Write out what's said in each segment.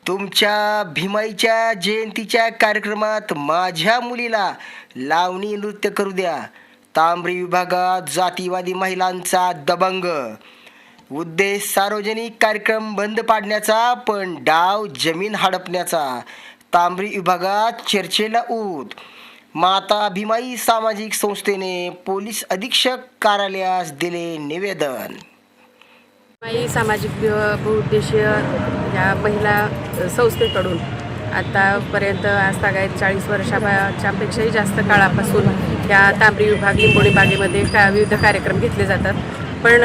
तुमच्या भीमाईच्या जयंतीच्या कार्यक्रमात माझ्या मुलीला लावणी नृत्य करू द्या. तांबरी विभागात जातीवादी महिलांचा दबंग. उद्देश सार्वजनिक कार्यक्रम बंद पाडण्याचा, पण डाव जमीन हडपण्याचा. तांबरी विभागात चर्चेला ऊत. माता भीमाई सामाजिक संस्थेने पोलीस अधीक्षक कार्यालयास दिले निवेदन. भीमाई सामाजिक बहुउद्देशीय या महिला संस्थेकडून आतापर्यंत आजतागायत 40 वर्षापेक्षाही जास्त काळापासून या तांबरी विभाग लिंबोणी बागेमध्ये विविध कार्यक्रम घेतले जातात. पण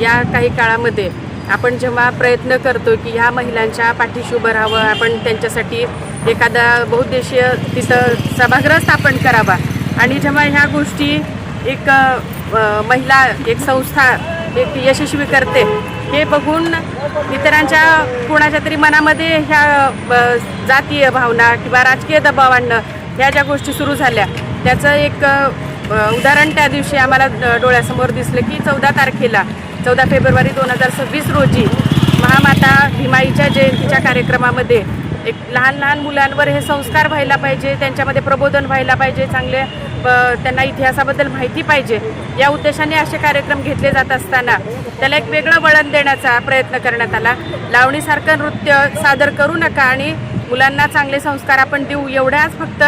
या काही काळामध्ये आपण जेव्हा प्रयत्न करतो की ह्या महिलांच्या पाठीशी उभं राहावं, आपण त्यांच्यासाठी एखादा बहुउद्देशीय तिथं सभागृह स्थापन करावा, आणि जेव्हा ह्या गोष्टी एक महिला, एक संस्था एक यशस्वी करते, हे बघून इतरांच्या कोणाच्या तरी मनामध्ये ह्या जातीय भावना किंवा राजकीय दबाव आणणं, ह्या ज्या गोष्टी सुरू झाल्या, त्याचं एक उदाहरण त्या दिवशी आम्हाला डोळ्यासमोर दिसलं की 14 फेब्रुवारी 2026 रोजी महामाता भीमाईच्या जयंतीच्या कार्यक्रमामध्ये एक लहान मुलांवर हे संस्कार व्हायला पाहिजे, त्यांच्यामध्ये प्रबोधन व्हायला पाहिजे, चांगले त्यांना इतिहासाबद्दल माहिती पाहिजे, या उद्देशाने असे कार्यक्रम घेतले जात असताना त्याला एक वेगळं वळण देण्याचा प्रयत्न करण्यात आला. लावणीसारखं नृत्य सादर करू नका आणि मुलांना चांगले संस्कार आपण देऊ, एवढ्याच फक्त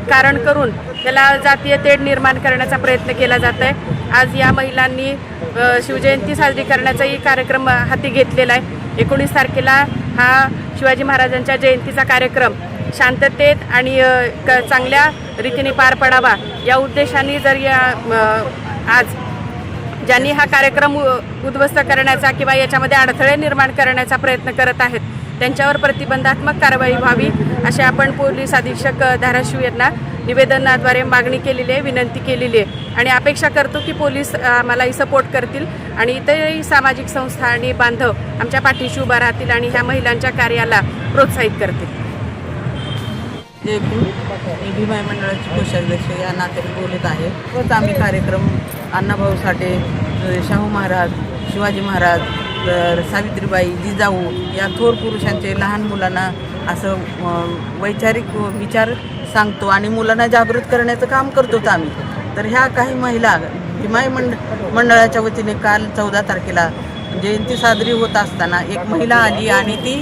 कारण करून त्याला जातीय तेढ निर्माण करण्याचा प्रयत्न केला जात आहे. आज या महिलांनी शिवजयंती साजरी करण्याचाही कार्यक्रम हाती घेतलेला आहे. 19 तारखेला हा शिवाजी महाराजांच्या जयंतीचा कार्यक्रम शांततेत आणि चांगल्या रीतीने पार पडावा, या उद्देशाने जर आज ज्यांनी हा कार्यक्रम उद्ध्वस्त करण्याचा किंवा याच्यामध्ये अडथळे निर्माण करण्याचा प्रयत्न करत आहेत, त्यांच्यावर प्रतिबंधात्मक कारवाई व्हावी अशी आपण पोलीस अधीक्षक धाराशिव यांना निवेदनाद्वारे मागणी केलेली आहे, विनंती केलेली आहे, आणि अपेक्षा करतो की पोलीस आम्हालाही सपोर्ट करतील आणि इतरही सामाजिक संस्था आणि बांधव आमच्या पाठीशी उभा राहतील आणि ह्या महिलांच्या कार्याला प्रोत्साहित करतील. जय भीम. मी भीमाई मंडळाची कोषाध्यक्ष या नात्याने बोलत आहे. तोच आम्ही कार्यक्रम अण्णाभाऊ साठे, शाहू महाराज, शिवाजी महाराज, सावित्रीबाई, जिजाऊ या थोर पुरुषांचे लहान मुलांना असं वैचारिक विचार सांगतो आणि मुलांना जागृत करण्याचं काम करतोच आम्ही. तर ह्या काही महिला भीमाई मंडळाच्या वतीने काल 14 तारखेला जयंती साजरी होत असताना एक महिला आली आणि ती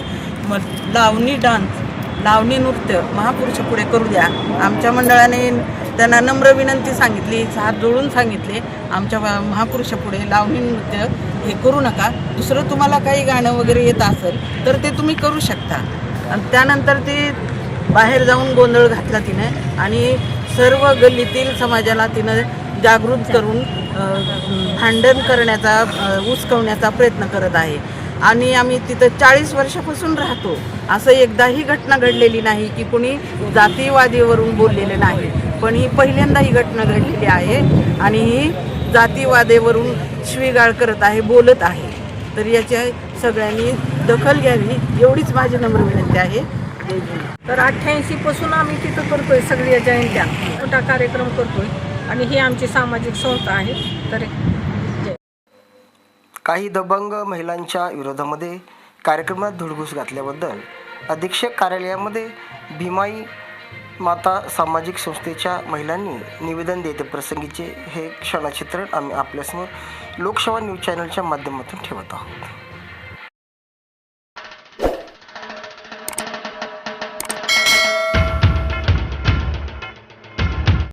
लावणी नृत्य महापुरुषापुढे करू द्या. आमच्या मंडळाने त्यांना नम्र विनंती सांगितली, हात जोडून सांगितले, आमच्या महापुरुषापुढे लावणी नृत्य हे करू नका. दुसरं तुम्हाला काही गाणं वगैरे येत असेल तर ते तुम्ही करू शकता. आणि त्यानंतर ती बाहेर जाऊन गोंधळ घातला तिनं आणि सर्व गल्लीतील समाजाला तिनं जागृत करून भांडण करण्याचा, उचकवण्याचा प्रयत्न करत आहे. आणि आम्ही तिथं 40 वर्षापासून राहतो, असं एकदाही घटना घडलेली नाही की कुणी जातीवादीवरून बोललेले नाही, पण ही पहिल्यांदा ही घटना घडलेली आहे आणि ही जातीवादेवरून शिवीगाळ करत आहे, बोलत आहे. तर याच्या सगळ्यांनी दखल घ्यावी एवढीच माझी नम्र विनंती आहे. तर 88 पासून आम्ही तिथं करतोय सगळ्या जयंत्या, मोठा कार्यक्रम करतोय आणि ही आमची सामाजिक संस्था आहे. तर काही दबंग महिलांच्या विरोधामध्ये कार्यक्रमात धुडगूस घातल्याबद्दल अधीक्षक कार्यालयामध्ये भीमाई माता सामाजिक संस्थेच्या महिलांनी निवेदन देत प्रसंगीचे हे क्षणचित्रण आम्ही आपल्यासमोर लोकसेवा न्यूज चॅनलच्या माध्यमातून ठेवत आहोत.